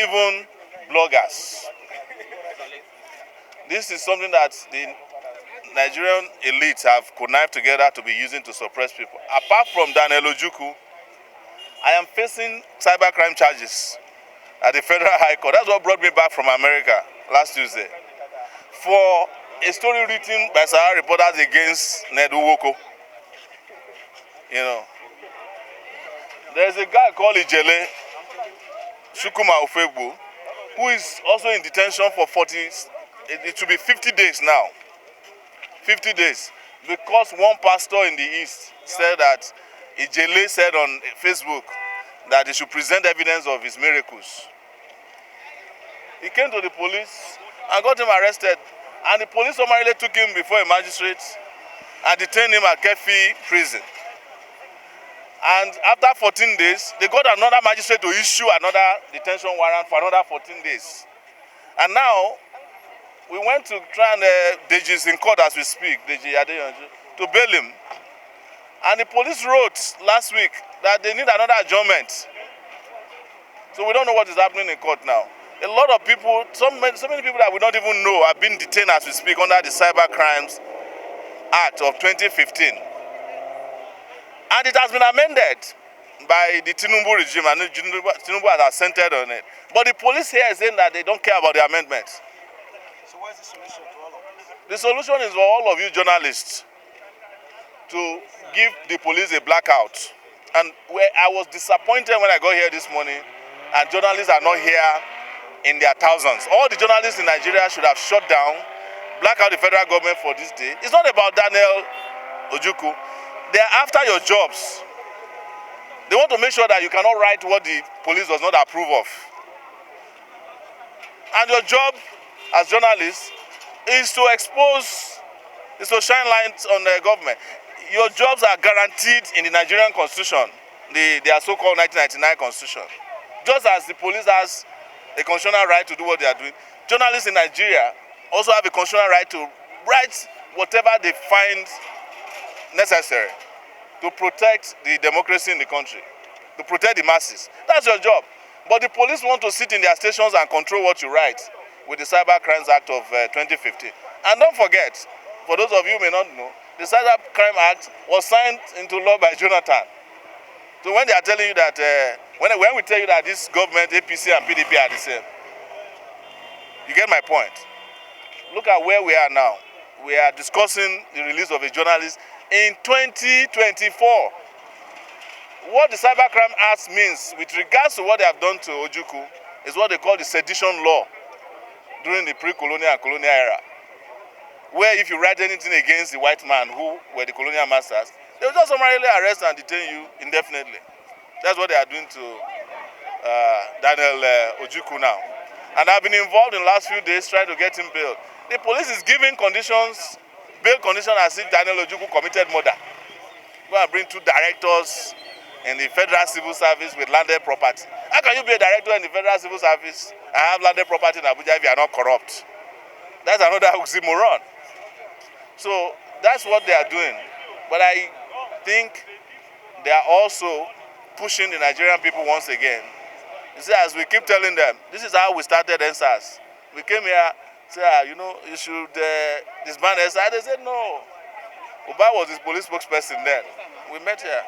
even bloggers. This is something that the Nigerian elites have connived together to be using to suppress people. Apart from Daniel Ojukwu, I am facing cybercrime charges at the Federal High Court. That's what brought me back from America last Tuesday for a story written by Sowore reporters against Daniel Ojukwu. You know, there's a guy called Ijele Chukwuma, who is also in detention for 40, it should be 50 days now. 50 days. Because one pastor in the East said that Ijele said on Facebook that he should present evidence of his miracles. He came to the police and got him arrested. And the police summarily took him before a magistrate and detained him at Kefi prison. And after 14 days, they got another magistrate to issue another detention warrant for another 14 days. And now, we went to try and Deji's in court as we speak, Deji Adeyanju, to bail him. And the police wrote last week that they need another adjournment. So we don't know what is happening in court now. A lot of people, so many people that we don't even know have been detained as we speak under the Cyber Crimes Act of 2015. And it has been amended by the Tinubu regime, and Tinubu has assented on it. But the police here is saying that they don't care about the amendment. So what is the solution to all of this? The solution is for all of you journalists to give the police a blackout. And I was disappointed when I got here this morning, and journalists are not here in their thousands. All the journalists in Nigeria should have shut down, black out the federal government for this day. It's not about Daniel Ojukwu. They are after your jobs. They want to make sure that you cannot write what the police does not approve of. And your job as journalists is to expose, is to shine light on the government. Your jobs are guaranteed in the Nigerian constitution, their so-called 1999 constitution. Just as the police has a constitutional right to do what they are doing, journalists in Nigeria also have a constitutional right to write whatever they find necessary to protect the democracy in the country, to protect the masses. That's your job. But the police want to sit in their stations and control what you write with the Cyber Crimes Act of 2015. And don't forget, for those of you who may not know, the Cyber Crime Act was signed into law by Jonathan. So when they are telling you that, when we tell you that this government, APC and PDP are the same, you get my point. Look at where we are now. We are discussing the release of a journalist in 2024. What the Cybercrime Act means with regards to what they have done to Ojukwu is what they call the sedition law during the pre-colonial and colonial era, where if you write anything against the white man who were the colonial masters, they will just summarily arrest and detain you indefinitely. That's what they are doing to Daniel Ojukwu now. And I've been involved in the last few days trying to get him bailed. The police is giving conditions, bail conditions as if Daniel Ojukwu committed murder. Go and bring 2 directors in the Federal Civil Service with landed property. How can you be a director in the Federal Civil Service and have landed property in Abuja if you are not corrupt? That's another oxymoron. So that's what they are doing. But I think they are also pushing the Nigerian people once again. You see, as we keep telling them, this is how we started NSAS. We came here, said, you should disband NSAS. They said no. Uba was his police spokesperson then. We met here.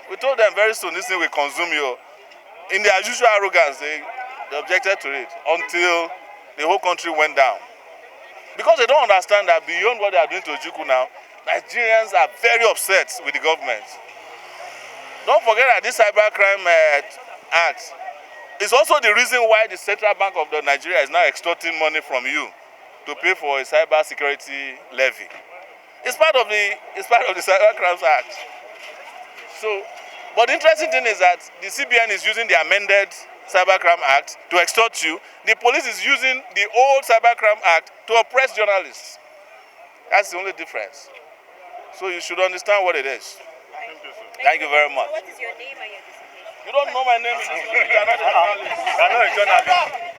We told them very soon this thing will consume you. In their usual arrogance, they objected to it until the whole country went down. Because they don't understand that beyond what they are doing to Ojukwu now, Nigerians are very upset with the government. Don't forget that this Cybercrime Act is also the reason why the Central Bank of Nigeria is now extorting money from you to pay for a cyber security levy. It's part of the Cyber Crimes Act. So, but the interesting thing is that the CBN is using the amended Cybercrime Act to extort you. The police is using the old Cybercrime Act to oppress journalists. That's the only difference. So you should understand what it is. Thank you very much. So what is your name and your designation? You don't know my name in this country. You are not a journalist. You are not a journalist.